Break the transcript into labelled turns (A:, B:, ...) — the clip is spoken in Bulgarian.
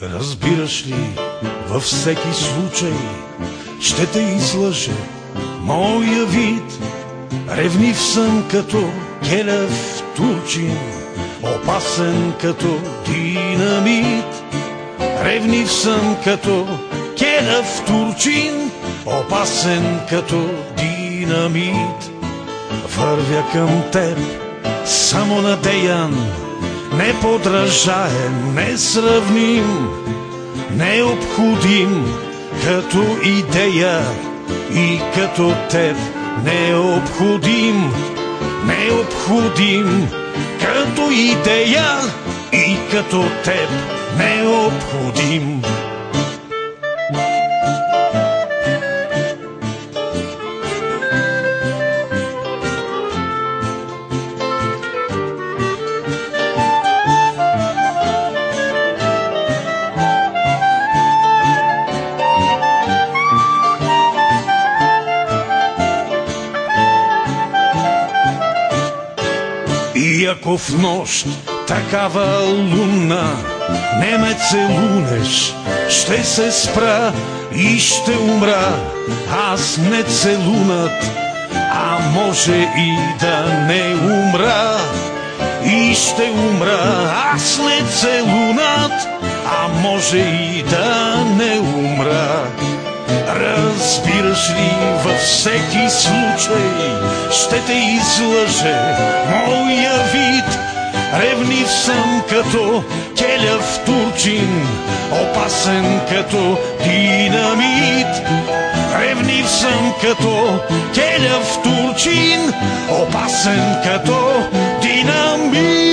A: Разбираш ли, във всеки случай ще те излъже моя вид. Ревнив съм като келев турчин, опасен като динамит. Ревнив съм като келев турчин, опасен като динамит. Вървя към теб само надеян, неподражаем, несравним, необходим като идея и като теб. Необходим, необходим като идея и като теб. Необходим. И ако в нощ такава лунна не ме целунеш, ще се спра и ще умра. Аз не целунат, а може и да не умра. И ще умра, аз не целунат, а може и да не умра. Разбираш ли, във всеки случай ще те излъже моя вид. Ревнив съм като келев турчин, опасен като динамит. Ревнив съм като келев турчин, опасен като динамит.